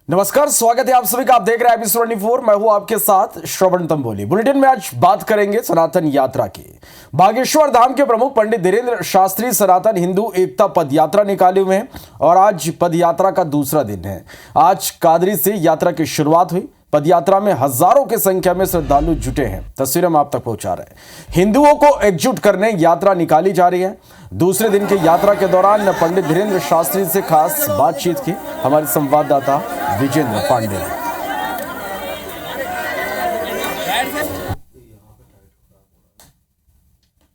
नमस्कार, स्वागत है आप सभी का। आप देख रहे हैं एपिसोड 24। मैं हूं आपके साथ श्रवण तंबोली। बुलेटिन में आज बात करेंगे सनातन यात्रा की। बागेश्वर धाम के प्रमुख पंडित धीरेन्द्र शास्त्री सनातन हिंदू एकता पद यात्रा निकाले हुए हैं और आज पद यात्रा का दूसरा दिन है। आज कादरी से यात्रा की शुरुआत हुई। पद यात्रा में हजारों की संख्या में श्रद्धालु जुटे हैं। तस्वीरें हम आप तक पहुंचा रहे हैं। हिंदुओं को एकजुट करने यात्रा निकाली जा रही है। दूसरे दिन की यात्रा के दौरान पंडित धीरेन्द्र शास्त्री से खास बातचीत की हमारे संवाददाता विजेंद्र पांडे ने।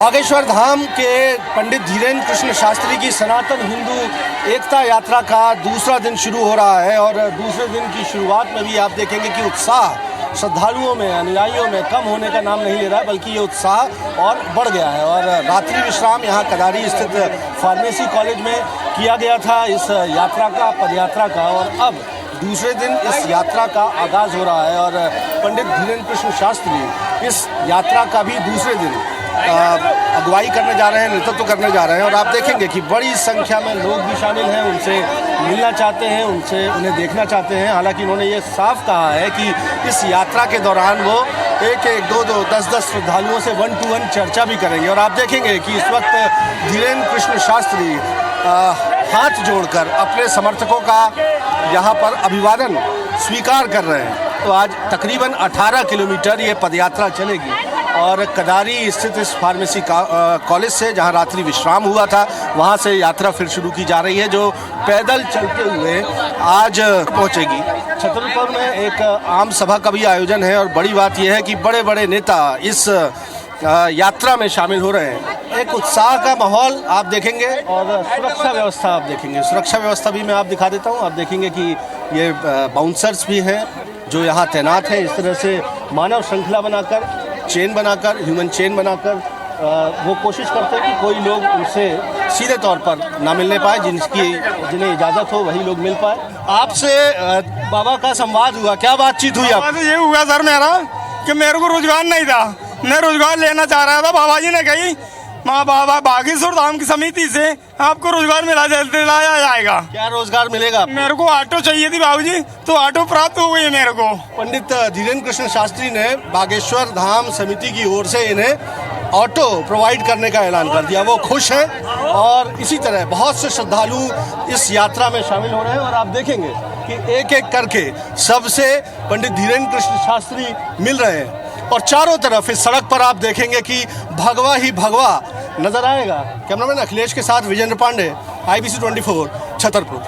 बागेश्वर धाम के पंडित धीरेन्द्र कृष्ण शास्त्री की सनातन हिंदू एकता यात्रा का दूसरा दिन शुरू हो रहा है और दूसरे दिन की शुरुआत में भी आप देखेंगे कि उत्साह श्रद्धालुओं में, अनुयायियों में कम होने का नाम नहीं ले रहा है, बल्कि ये उत्साह और बढ़ गया है। और रात्रि विश्राम यहाँ कदारी स्थित फार्मेसी कॉलेज में किया गया था इस यात्रा का, पदयात्रा का, और अब दूसरे दिन इस यात्रा का आगाज़ हो रहा है और पंडित धीरेन्द्र कृष्ण शास्त्री इस यात्रा का भी दूसरे दिन अगुवाई करने जा रहे हैं, नेतृत्व करने जा रहे हैं। और आप देखेंगे कि बड़ी संख्या में लोग भी शामिल हैं, उनसे मिलना चाहते हैं, उन्हें देखना चाहते हैं। हालांकि उन्होंने ये साफ कहा है कि इस यात्रा के दौरान वो एक, दो, 10 श्रद्धालुओं से 1 to 1 चर्चा भी करेंगे। और आप देखेंगे कि इस वक्त धीरेन्द्र कृष्ण शास्त्री हाथ जोड़कर अपने समर्थकों का यहाँ पर अभिवादन स्वीकार कर रहे हैं। तो आज तकरीबन 18 किलोमीटर ये पदयात्रा चलेगी और कदारी स्थित इस फार्मेसी कॉलेज से, जहां रात्रि विश्राम हुआ था, वहां से यात्रा फिर शुरू की जा रही है, जो पैदल चलते हुए आज पहुंचेगी। छतरपुर में एक आम सभा का भी आयोजन है और बड़ी बात यह है कि बड़े बड़े नेता इस यात्रा में शामिल हो रहे हैं। एक उत्साह का माहौल आप देखेंगे और सुरक्षा व्यवस्था आप देखेंगे। सुरक्षा व्यवस्था भी मैं आप दिखा देता हूँ। आप देखेंगे कि ये बाउंसर्स भी हैं जो यहाँ तैनात हैं। इस तरह से मानव श्रृंखला बनाकर, चेन बनाकर, ह्यूमन चेन बनाकर वो कोशिश करते हैं कि कोई लोग उनसे सीधे तौर पर ना मिलने पाए, जिन्हें इजाज़त हो वही लोग मिल पाए। आपसे बाबा का संवाद हुआ, क्या बातचीत हुई? आप ये हुआ सर मेरा कि मेरे को रोजगार नहीं था, मैं रोजगार लेना चाह रहा था। बाबा जी ने कही माँ बाबा बागेश्वर धाम की समिति से आपको रोजगार दिलाया जाएगा। क्या रोजगार मिलेगा? मेरे को ऑटो चाहिए थी बाबूजी, तो ऑटो प्राप्त हो गई मेरे को। पंडित धीरेन्द्र कृष्ण शास्त्री ने बागेश्वर धाम समिति की ओर से इन्हें ऑटो प्रोवाइड करने का ऐलान कर दिया। वो खुश हैं और इसी तरह बहुत से श्रद्धालु इस यात्रा में शामिल हो रहे हैं। और आप देखेंगे कि एक एक करके सबसे पंडित धीरेन्द्र कृष्ण शास्त्री मिल रहे हैं और चारों तरफ इस सड़क पर आप देखेंगे कि भगवा ही भगवा नजर आएगा। कैमरामैन अखिलेश के साथ विजेंद्र पांडे, IBC 24, छतरपुर।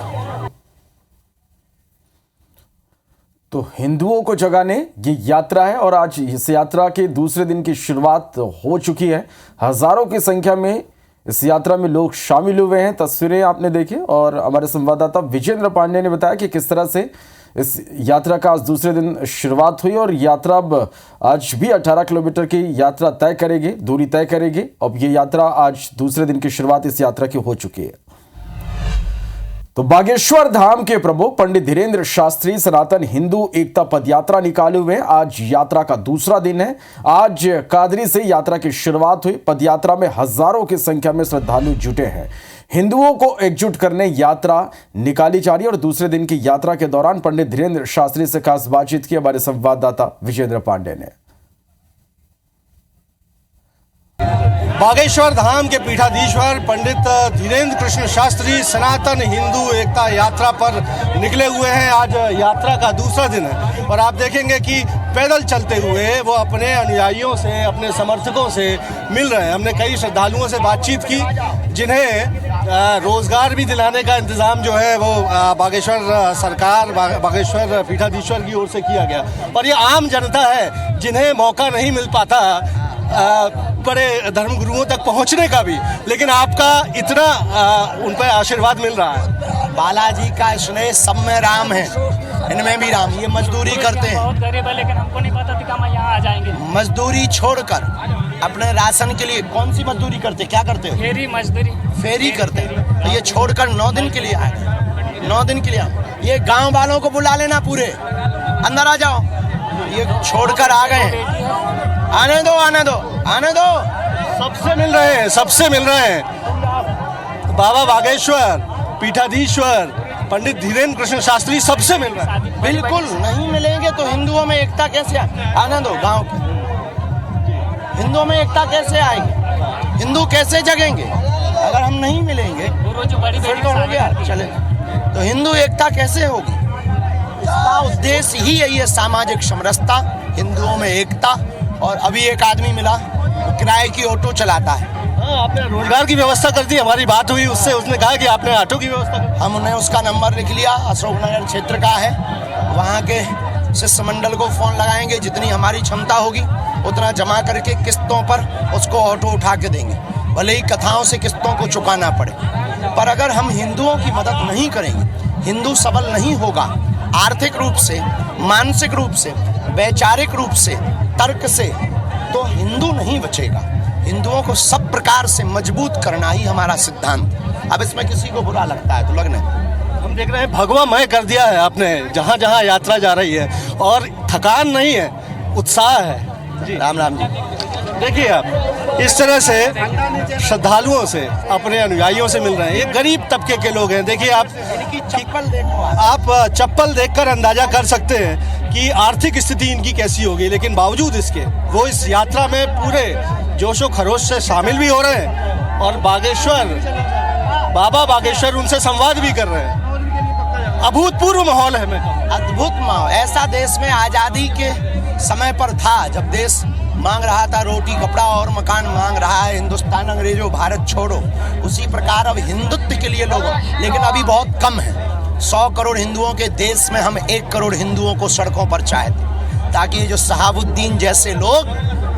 तो हिंदुओं को जगाने ये यात्रा है और आज इस यात्रा के दूसरे दिन की शुरुआत हो चुकी है। हजारों की संख्या में इस यात्रा में लोग शामिल हुए हैं। तस्वीरें आपने देखी और हमारे संवाददाता विजेंद्र पांडे ने बताया कि किस तरह से इस यात्रा का आज दूसरे दिन शुरुआत हुई और यात्रा अब आज भी 18 किलोमीटर की यात्रा तय करेगी, दूरी तय करेगी। अब ये यात्रा आज दूसरे दिन की शुरुआत इस यात्रा की हो चुकी है। तो बागेश्वर धाम के प्रमुख पंडित धीरेन्द्र शास्त्री सनातन हिंदू एकता पद यात्रा निकाले हुए हैं। आज यात्रा का दूसरा दिन है। आज कादरी से यात्रा की शुरुआत हुई। पद यात्रा में हजारों की संख्या में श्रद्धालु जुटे हैं। हिंदुओं को एकजुट करने यात्रा निकाली जा रही है और दूसरे दिन की यात्रा के दौरान पंडित धीरेन्द्र शास्त्री से खास बातचीत की हमारे संवाददाता विजेंद्र पांडे ने। बागेश्वर धाम के पीठाधीश्वर पंडित धीरेन्द्र कृष्ण शास्त्री सनातन हिंदू एकता यात्रा पर निकले हुए हैं। आज यात्रा का दूसरा दिन है और आप देखेंगे कि पैदल चलते हुए वो अपने अनुयायियों से, अपने समर्थकों से मिल रहे हैं। हमने कई श्रद्धालुओं से बातचीत की जिन्हें रोजगार भी दिलाने का इंतजाम जो है वो बागेश्वर सरकार, बागेश्वर पीठाधीश्वर की ओर से किया गया। और ये आम जनता है जिन्हें मौका नहीं मिल पाता बड़े धर्मगुरुओं तक पहुंचने का भी, लेकिन आपका इतना उन पर आशीर्वाद मिल रहा है। बालाजी का स्नेह सब में राम है, इनमें भी राम। ये मजदूरी करते हैं, बहुत गरीब है, लेकिन हमको नहीं पता था कि हम यहाँ आ जाएंगे। मजदूरी छोड़कर अपने राशन के लिए कौन सी मजदूरी करते, क्या करते हो? फेरी मजदूरी, फेरी करते हैं। तो ये छोड़कर 9 दिन के लिए आए, 9 दिन के लिए आए। ये गांव वालों को बुला लेना, पूरे अंदर आ जाओ। ये छोड़कर आ गए हैं। आने दो, आने दो, आने दो। सबसे मिल रहे हैं, सबसे मिल रहे हैं। बाबा बागेश्वर पीठाधीश्वर पंडित धीरेन्द्र कृष्ण शास्त्री सबसे मिल रहा है। बिल्कुल नहीं मिलेंगे तो हिंदुओं में एकता कैसे आनंद हो गांव के हिंदुओं में एकता कैसे आएगी? हिंदू कैसे जगेंगे अगर हम नहीं मिलेंगे? फिर तो हो गया चले तो हिंदू एकता कैसे होगी? इसका उद्देश्य ही यही है, सामाजिक समरसता, हिंदुओं में एकता। और अभी एक आदमी मिला वो किराए की ऑटो चलाता है। हाँ, आपने रोजगार की व्यवस्था कर दी। हमारी बात हुई उससे, उसने कहा कि आपने ऑटो की व्यवस्था कर दी। हमने उसका नंबर लिख लिया, अशोकनगर क्षेत्र का है। वहाँ के शिष्टमंडल को फोन लगाएंगे, जितनी हमारी क्षमता होगी उतना जमा करके किस्तों पर उसको ऑटो उठा के देंगे, भले ही कथाओं से किस्तों को चुकाना पड़े। पर अगर हम हिंदुओं की मदद नहीं करेंगे, हिंदू सबल नहीं होगा आर्थिक रूप से, मानसिक रूप से, वैचारिक रूप से, तर्क से, तो हिंदू नहीं बचेगा। हिंदुओं को सब प्रकार से मजबूत करना ही हमारा सिद्धांत। अब इसमें किसी को बुरा लगता है तो लगने, हम देख रहे हैं भगवामय कर दिया है आपने, जहाँ जहाँ यात्रा जा रही है और थकान नहीं है, उत्साह है। राम राम जी। देखिए आप इस तरह से श्रद्धालुओं से, अपने अनुयायियों से मिल रहे हैं। ये गरीब तबके के लोग हैं। देखिए आप चप्पल देखो, आप चप्पल देखकर अंदाजा कर सकते हैं कि आर्थिक स्थिति इनकी कैसी होगी, लेकिन बावजूद इसके वो इस यात्रा में पूरे जोशो खरोश से शामिल भी हो रहे हैं और बाबा बागेश्वर उनसे संवाद भी कर रहे हैं। अभूतपूर्व माहौल है। मैं अद्भुत माहौल ऐसा देश में आजादी के समय पर था, जब देश मांग रहा था रोटी कपड़ा और मकान मांग रहा है हिंदुस्तान, अंग्रेजों भारत छोड़ो। उसी प्रकार अब हिंदुत्व के लिए लोग, लेकिन अभी बहुत कम है। 100 करोड़ हिंदुओं के देश में हम 1 करोड़ हिंदुओं को सड़कों पर चाहते, ताकि ये जो शहाबुद्दीन जैसे लोग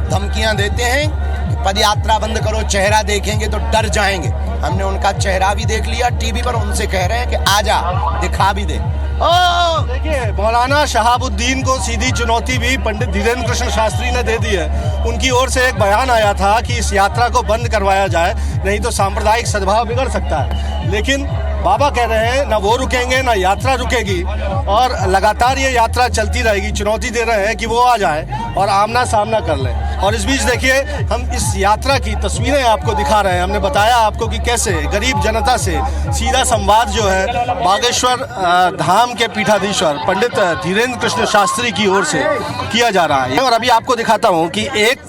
धमकियां देते हैं कि पद यात्रा बंद करो, चेहरा देखेंगे तो डर जाएंगे। हमने उनका चेहरा भी देख लिया टीवी पर, उनसे कह रहे हैं कि आजा दिखा भी दे। देखिए मौलाना शहाबुद्दीन को सीधी चुनौती भी पंडित धीरेन्द्र कृष्ण शास्त्री ने दे दी है। उनकी ओर से एक बयान आया था कि इस यात्रा को बंद करवाया जाए, नहीं तो सांप्रदायिक सद्भाव बिगड़ सकता है। लेकिन बाबा कह रहे हैं ना वो रुकेंगे ना यात्रा रुकेगी और लगातार ये यात्रा चलती रहेगी। चुनौती दे रहे हैं कि वो आ जाए और आमना सामना कर लें। और इस बीच देखिए हम इस यात्रा की तस्वीरें आपको दिखा रहे हैं। हमने बताया आपको कि कैसे गरीब जनता से सीधा संवाद जो है बागेश्वर धाम के पीठाधीश्वर पंडित धीरेन्द्र कृष्ण शास्त्री की ओर से किया जा रहा है। और अभी आपको दिखाता हूँ कि एक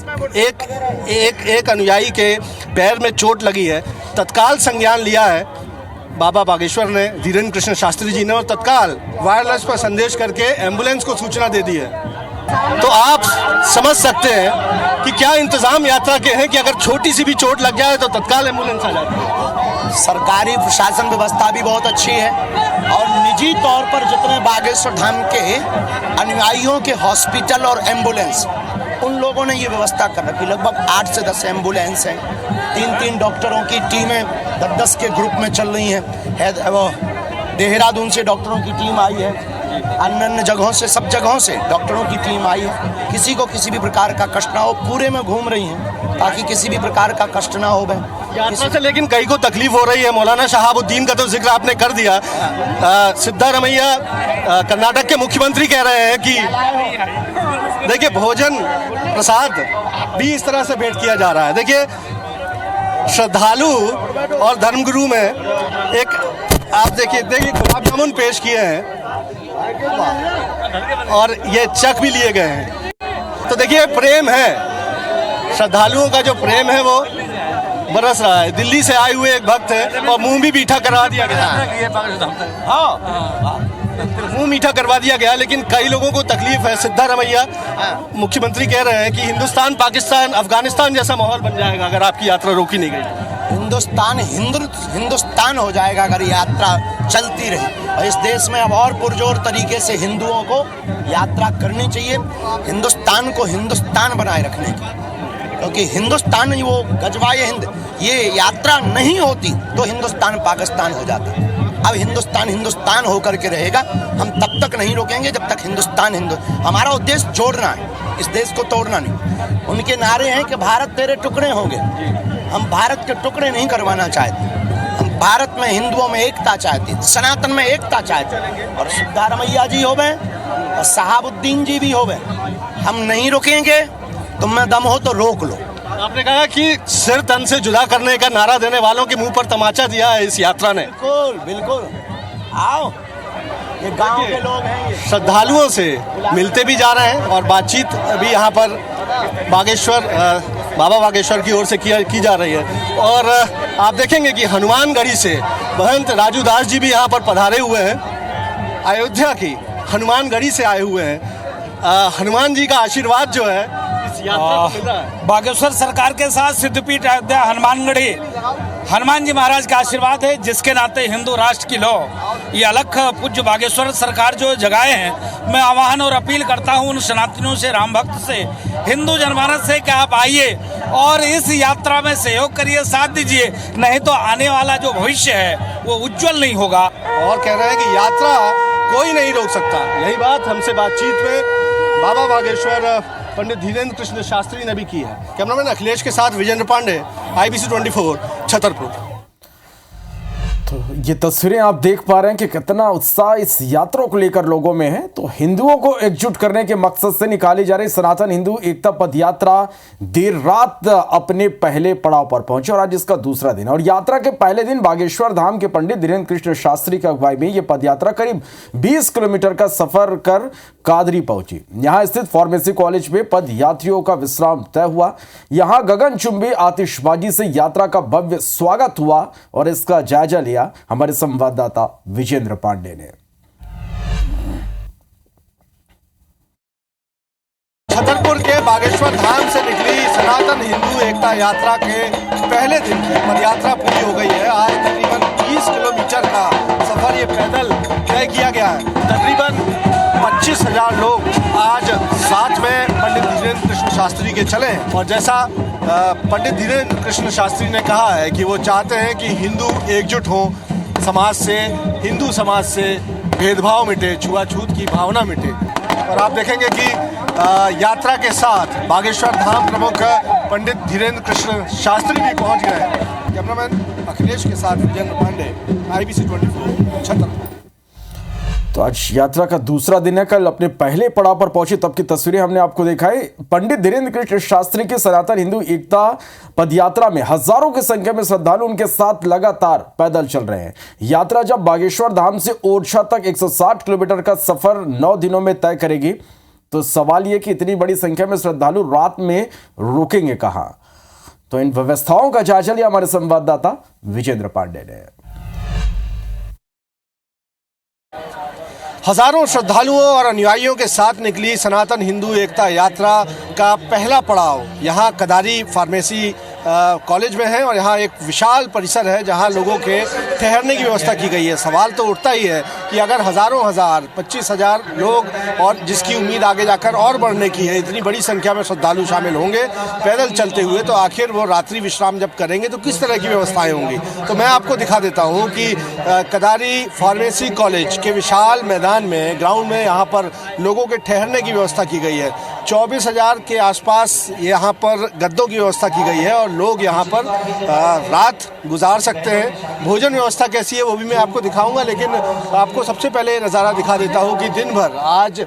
अनुयायी के पैर में चोट लगी है। तत्काल संज्ञान लिया है बाबा बागेश्वर ने, धीरेन्द्र कृष्ण शास्त्री जी ने, और तत्काल वायरलेस पर संदेश करके एम्बुलेंस को सूचना दे दी है। तो आप समझ सकते हैं कि क्या इंतजाम यात्रा के हैं कि अगर छोटी सी भी चोट लग जाए तो तत्काल एम्बुलेंस आ जाती है। सरकारी प्रशासन व्यवस्था भी बहुत अच्छी है और निजी तौर पर जितने बागेश्वर धाम के अनुयायियों के हॉस्पिटल और एम्बुलेंस, उन लोगों ने ये व्यवस्था कर रखी। लगभग 8 से 10 एम्बुलेंस हैं, 3-3 डॉक्टरों की टीमें 10-10 के ग्रुप में चल रही हैं। वो देहरादून से डॉक्टरों की टीम आई है, अन्य जगहों से, सब जगहों से डॉक्टरों की टीम आई है। किसी को किसी भी प्रकार का कष्ट ना हो, पूरे में घूम रही हैं ताकि किसी भी प्रकार का कष्ट ना हो। यात्रा से लेकिन कई को तकलीफ हो रही है। मौलाना शहाबुद्दीन का तो जिक्र आपने कर दिया। सिद्धारमैया कर्नाटक के मुख्यमंत्री कह रहे हैं कि देखिए भोजन प्रसाद भी इस तरह से भेंट किया जा रहा है। देखिए श्रद्धालु और धर्मगुरु में एक, आप देखिए गुलाब जामुन पेश किए हैं और ये चक भी लिए गए हैं। तो देखिए प्रेम है, श्रद्धालुओं का जो प्रेम है वो बरस रहा है। दिल्ली से आए हुए एक भक्त है और मुंह भी मीठा करवा दिया गया। हाँ, मुंह मीठा करवा दिया गया, लेकिन कई लोगों को तकलीफ है। सिद्धारमैया मुख्यमंत्री कह रहे हैं कि हिंदुस्तान पाकिस्तान अफगानिस्तान जैसा माहौल बन जाएगा अगर आपकी यात्रा रोकी नहीं गई। हिंदुस्तान हो जाएगा अगर यात्रा चलती रही। और इस देश में अब और पुरजोर तरीके से हिंदुओं को यात्रा करनी चाहिए, हिंदुस्तान को हिंदुस्तान बनाए रखने की। क्योंकि हिंदुस्तान वो गजवाए हिंद, ये यात्रा नहीं होती तो हिंदुस्तान पाकिस्तान हो जाता। अब हिंदुस्तान होकर के रहेगा। हम तब तक नहीं रोकेंगे जब तक हमारा उद्देश्य जोड़ना है, इस देश को तोड़ना नहीं। उनके नारे हैं कि भारत तेरे टुकड़े होंगे। हम भारत के टुकड़े नहीं करवाना चाहते। हम भारत में हिंदुओं में एकता चाहते, सनातन में एकता चाहते। और सिद्धारमैया जी हो गए और शहाबुद्दीन जी भी हो गए। हम नहीं रुकेंगे, तुम में दम हो तो रोक लो। आपने कहा कि सिर तन से जुदा करने का नारा देने वालों के मुंह पर तमाचा दिया है इस यात्रा ने। बिल्कुल बिल्कुल। आओ, ये गांव के लोग हैं। श्रद्धालुओं से मिलते भी जा रहे हैं और बातचीत भी यहाँ पर बाबा बागेश्वर की ओर से की जा रही है। और आप देखेंगे कि हनुमानगढ़ी से महंत राजू दास जी भी यहाँ पर पधारे हुए हैं। अयोध्या की हनुमानगढ़ी से आए हुए हैं। हनुमान जी का आशीर्वाद जो है इस यात्रा को मिल रहा है। बागेश्वर सरकार के साथ सिद्धपीठ अयोध्या हनुमानगढ़ी हनुमान जी महाराज का आशीर्वाद है, जिसके नाते हिंदू राष्ट्र की लो ये अलख पूज्य बागेश्वर सरकार जो जगाए हैं। मैं आह्वान और अपील करता हूं उन सनातनियों से, राम भक्त से, हिंदू जनमानस से कि आप आइए और इस यात्रा में सहयोग करिए, साथ दीजिए, नहीं तो आने वाला जो भविष्य है वो उज्जवल नहीं होगा। और कह रहे हैं कि यात्रा कोई नहीं रोक सकता। यही बात हमसे बातचीत में बाबा बागेश्वर पंडित धीरेन्द्र कृष्ण शास्त्री ने भी की है। कैमरामैन अखिलेश के साथ विजेंद्र पांडे, IBC 24, छतरपुर। तो ये तस्वीरें आप देख पा रहे हैं कि कितना उत्साह इस यात्रा को लेकर लोगों में है। तो हिंदुओं को एकजुट करने के मकसद से निकाली जा रही सनातन हिंदू एकता पद यात्रा देर रात अपने पहले पड़ाव पर पहुंचे और आज इसका दूसरा दिन। और यात्रा के पहले दिन बागेश्वर धाम के पंडित धीरेन्द्र कृष्ण शास्त्री की अगुवाई में यह पद यात्रा करीब 20 किलोमीटर का सफर कर कादरी पहुंची। यहां स्थित फार्मेसी कॉलेज में पद यात्रियों का विश्राम तय हुआ। यहां गगनचुंबी आतिशबाजी से यात्रा का भव्य स्वागत हुआ और इसका जायजा लिया हमारे संवाददाता विजेंद्र पांडे ने। छतरपुर के बागेश्वर धाम से निकली सनातन हिंदू एकता यात्रा के पहले दिन की पदयात्रा पूरी हो गई है। आज तकरीबन 20 किलोमीटर का सफर ये पैदल तय किया गया है। तकरीबन 25,000 लोग आज साथ में पंडित धीरेन्द्र कृष्ण शास्त्री के चले हैं। और जैसा पंडित धीरेन्द्र कृष्ण शास्त्री ने कहा है कि वो चाहते हैं कि हिंदू एकजुट हों, समाज से, हिंदू समाज से भेदभाव मिटे, छुआछूत की भावना मिटे। और आप देखेंगे कि यात्रा के साथ बागेश्वर धाम प्रमुख पंडित धीरेन्द्र कृष्ण शास्त्री भी पहुंच गए हैं। कैमरामैन अखिलेश के साथ विजेंद्र पांडे, IBC 24, छतरपुर। तो आज यात्रा का दूसरा दिन है। कल अपने पहले पड़ाव पर पहुंचे तब की तस्वीरें हमने आपको दिखाई। पंडित धीरेन्द्र कृष्ण शास्त्री के सनातन हिंदू एकता पदयात्रा में हजारों की संख्या में श्रद्धालु उनके साथ लगातार पैदल चल रहे हैं। यात्रा जब बागेश्वर धाम से ओरछा तक 160 किलोमीटर का सफर 9 दिनों में तय करेगी, तो सवाल यह कि इतनी बड़ी संख्या में श्रद्धालु रात में रुकेंगे कहां। तो इन व्यवस्थाओं का जायजा लिया हमारे संवाददाता विजेंद्र पांडे ने। हजारों श्रद्धालुओं और अनुयायियों के साथ निकली सनातन हिंदू एकता यात्रा का पहला पड़ाव यहाँ कदारी फार्मेसी कॉलेज में है। और यहाँ एक विशाल परिसर है जहाँ लोगों के ठहरने की व्यवस्था की गई है। सवाल तो उठता ही है कि अगर हजारों हजार 25,000 लोग, और जिसकी उम्मीद आगे जाकर और बढ़ने की है, इतनी बड़ी संख्या में श्रद्धालु शामिल होंगे पैदल चलते हुए, तो आखिर वो रात्रि विश्राम जब करेंगे तो किस तरह की व्यवस्थाएं होंगी। तो मैं आपको दिखा देता हूँ कि कदारी फार्मेसी कॉलेज के विशाल मैदान में, ग्राउंड में, यहाँ पर लोगों के ठहरने की व्यवस्था की गई है। 24,000 के आसपास यहाँ पर गद्दों की व्यवस्था की गई है और लोग यहाँ पर रात गुजार सकते हैं। भोजन व्यवस्था कैसी है वो भी मैं आपको दिखाऊंगा, लेकिन आपको सबसे पहले नज़ारा दिखा देता हूँ कि दिन भर आज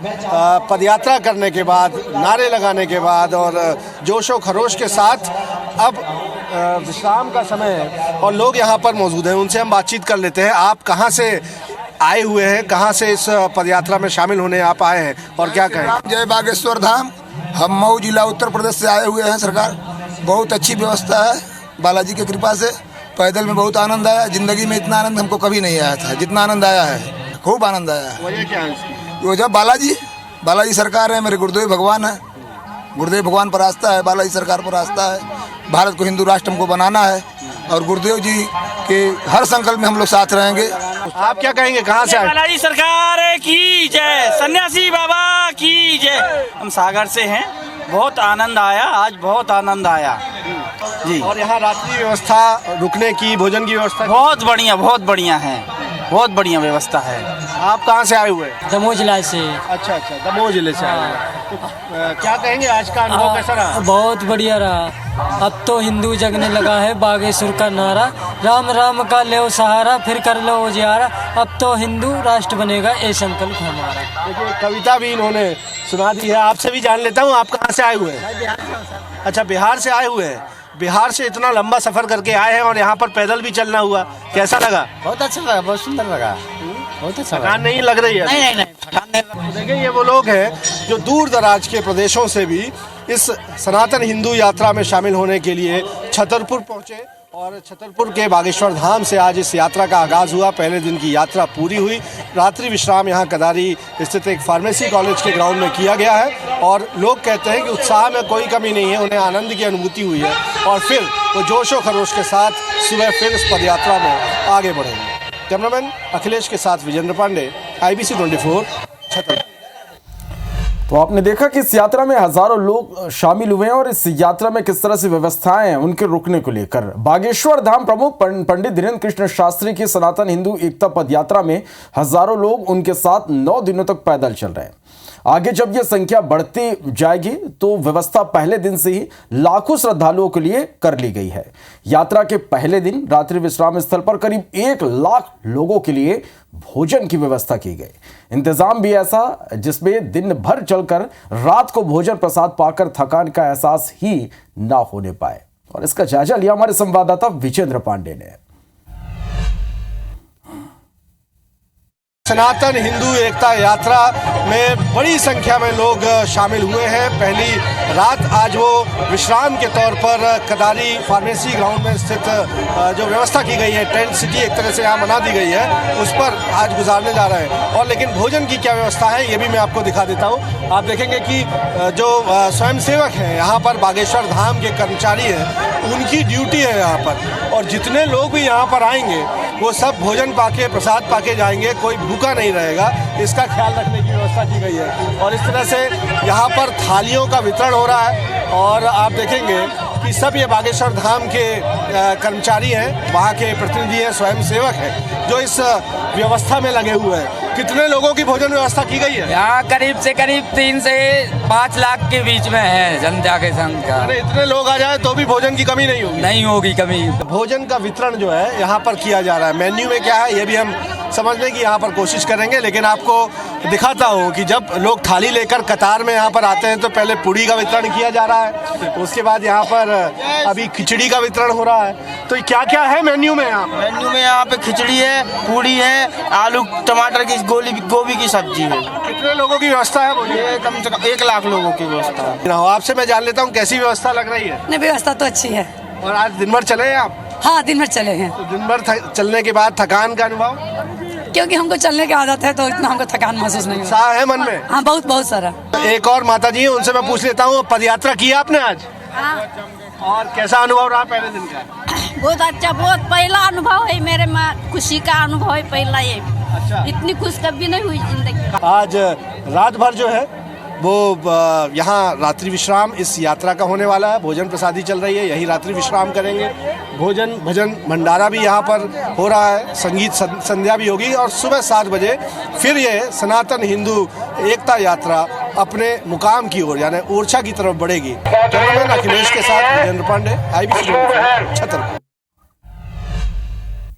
पदयात्रा करने के बाद, नारे लगाने के बाद और जोशो खरोश के साथ अब विश्राम का समय है और लोग यहाँ पर मौजूद हैं। उनसे हम बातचीत कर लेते हैं। आप कहाँ से आए हुए हैं, कहाँ से इस पदयात्रा में शामिल होने आप आए हैं और क्या कहें? जय बागेश्वर धाम। हम मऊ जिला उत्तर प्रदेश से आए हुए हैं। सरकार बहुत अच्छी व्यवस्था है, बालाजी की कृपा से पैदल में बहुत आनंद आया। जिंदगी में इतना आनंद हमको कभी नहीं आया था जितना आनंद आया है। खूब आनंद आया है। वजह क्या है इसकी? वजह बालाजी सरकार है, मेरे गुरुदेव भगवान है। गुरुदेव भगवान पर आस्था है, बालाजी सरकार पर आस्था है। भारत को हिंदू राष्ट्र हमको बनाना है और गुरुदेव जी के हर संकल्प में हम लोग साथ रहेंगे। आप क्या कहेंगे, कहाँ से आए? बालाजी सरकार की जय, सन्यासी बाबा की जय। हम सागर से हैं। बहुत आनंद आया, आज बहुत आनंद आया जी। और यहाँ रात्रि व्यवस्था, रुकने की, भोजन की व्यवस्था बहुत बढ़िया है, बहुत बढ़िया व्यवस्था है। आप कहाँ से आए हुए हैं? दमोह जिला से। अच्छा, दमोह जिले से आए हुए हैं। तो क्या कहेंगे, आज का अनुभव कैसा रहा? बहुत बढ़िया रहा। अब तो हिंदू जगने लगा है, बागेश्वर का नारा, राम राम का ले सहारा, फिर कर लो उजियारा। अब तो हिंदू राष्ट्र बनेगा, ये संकल्प हमारा। देखिए, कविता भी इन्होंने सुना दी है। आपसे भी जान लेता हूँ, आप कहाँ से आए हुए हैं? अच्छा, बिहार से आए हुए हैं। बिहार से इतना लंबा सफर करके आए हैं और यहाँ पर पैदल भी चलना हुआ, कैसा लगा? बहुत अच्छा लगा, बहुत सुंदर लगा। बहुत अच्छा थकान नहीं लग रही है? नहीं नहीं थकान नहीं। देखिए ये वो लोग हैं जो दूर दराज के प्रदेशों से भी इस सनातन हिंदू यात्रा में शामिल होने के लिए छतरपुर पहुंचे और छतरपुर के बागेश्वर धाम से आज इस यात्रा का आगाज़ हुआ। पहले दिन की यात्रा पूरी हुई। रात्रि विश्राम यहाँ कदारी स्थित एक फार्मेसी कॉलेज के ग्राउंड में किया गया है और लोग कहते हैं कि उत्साह में कोई कमी नहीं है, उन्हें आनंद की अनुभूति हुई है और फिर वो जोशो खरोश के साथ सुबह फिर इस पदयात्रा में आगे बढ़ेंगे। कैमरामैन अखिलेश के साथ विजेंद्र पांडे, IBC 24 छतरपुर। तो आपने देखा कि इस यात्रा में हजारों लोग शामिल हुए हैं और इस यात्रा में किस तरह से व्यवस्थाएं हैं उनके रुकने को लेकर। बागेश्वर धाम प्रमुख पंडित धीरेन्द्र कृष्ण शास्त्री की सनातन हिंदू एकता पद यात्रा में हजारों लोग उनके साथ 9 दिनों तक पैदल चल रहे हैं। आगे जब यह संख्या बढ़ती जाएगी तो व्यवस्था पहले दिन से ही लाखों श्रद्धालुओं के लिए कर ली गई है। यात्रा के पहले दिन रात्रि विश्राम स्थल पर करीब 1 लाख लोगों के लिए भोजन की व्यवस्था की गई। इंतजाम भी ऐसा जिसमें दिन भर चलकर रात को भोजन प्रसाद पाकर थकान का एहसास ही ना होने पाए। और इसका जायजा लिया हमारे संवाददाता विजेंद्र पांडे ने। सनातन हिंदू एकता यात्रा में बड़ी संख्या में लोग शामिल हुए हैं। पहली रात आज वो विश्राम के तौर पर कदारी फार्मेसी ग्राउंड में स्थित जो व्यवस्था की गई है, टेंट सिटी एक तरह से यहाँ बना दी गई है, उस पर आज गुजारने जा रहे हैं। और लेकिन भोजन की क्या व्यवस्था है ये भी मैं आपको दिखा देता हूँ। आप देखेंगे कि जो स्वयंसेवक हैं यहाँ पर, बागेश्वर धाम के कर्मचारी हैं, उनकी ड्यूटी है यहाँ पर। और जितने लोग भी यहाँ पर आएंगे वो सब भोजन पाके, प्रसाद पाके जाएंगे, कोई भूखा नहीं रहेगा, इसका ख्याल रखने की व्यवस्था की गई है। और इस तरह से यहाँ पर थालियों का वितरण हो रहा है और आप देखेंगे कि सब ये बागेश्वर धाम के कर्मचारी हैं, वहाँ के प्रतिनिधि हैं, स्वयंसेवक हैं जो इस व्यवस्था में लगे हुए हैं। कितने लोगों की भोजन व्यवस्था की गई है? यहाँ करीब से करीब 3 से 5 लाख के बीच में है जनता के संख्या। अरे इतने लोग आ जाए तो भी भोजन की कमी नहीं होगी? नहीं होगी कमी। भोजन का वितरण जो है यहाँ पर किया जा रहा है। मेन्यू में क्या है ये भी हम समझने की यहाँ पर कोशिश करेंगे, लेकिन आपको दिखाता हूँ कि जब लोग थाली लेकर कतार में यहाँ पर आते हैं तो पहले पूड़ी का वितरण किया जा रहा है, उसके बाद यहाँ पर अभी खिचड़ी का वितरण हो रहा है। तो क्या क्या है मेन्यू में? मेन्यू में यहाँ पे खिचड़ी है, पूड़ी है, आलू टमाटर की गोभी की सब्जी है। कितने लोगों की व्यवस्था है? ये कम से कम 1 लाख लोगों की व्यवस्था है। आपसे मैं जान लेता हूँ कैसी व्यवस्था लग रही है? नहीं, व्यवस्था तो अच्छी है। और आज दिन भर चले हैं आप? हाँ, दिन भर चले हैं। तो दिन भर चलने के बाद थकान का अनुभव? क्योंकि हमको चलने की आदत है तो इतना हमको थकान महसूस नहीं होता। उत्साह है मन में? हाँ, बहुत बहुत सारा। एक और माता जी है, उनसे मैं पूछ लेता हूँ, पदयात्रा की आपने आज? हाँ। और कैसा अनुभव रहा पहले दिन का? बहुत अच्छा, बहुत पहला अनुभव है मेरे में, खुशी का अनुभव है पहला ये। अच्छा। इतनी खुश कभी नहीं हुई जिंदगी। आज रात भर जो है वो यहाँ रात्रि विश्राम इस यात्रा का होने वाला है। भोजन प्रसादी चल रही है, यही रात्रि विश्राम करेंगे। भोजन भजन भंडारा भी यहाँ पर हो रहा है, संगीत संध्या भी होगी और सुबह 7 बजे फिर ये सनातन हिंदू एकता यात्रा अपने मुकाम की ओर यानी ओरछा की तरफ बढ़ेगी। कैमरामैन अखिलेश के साथ विजेंद्र पांडे, IBC छतरपुर।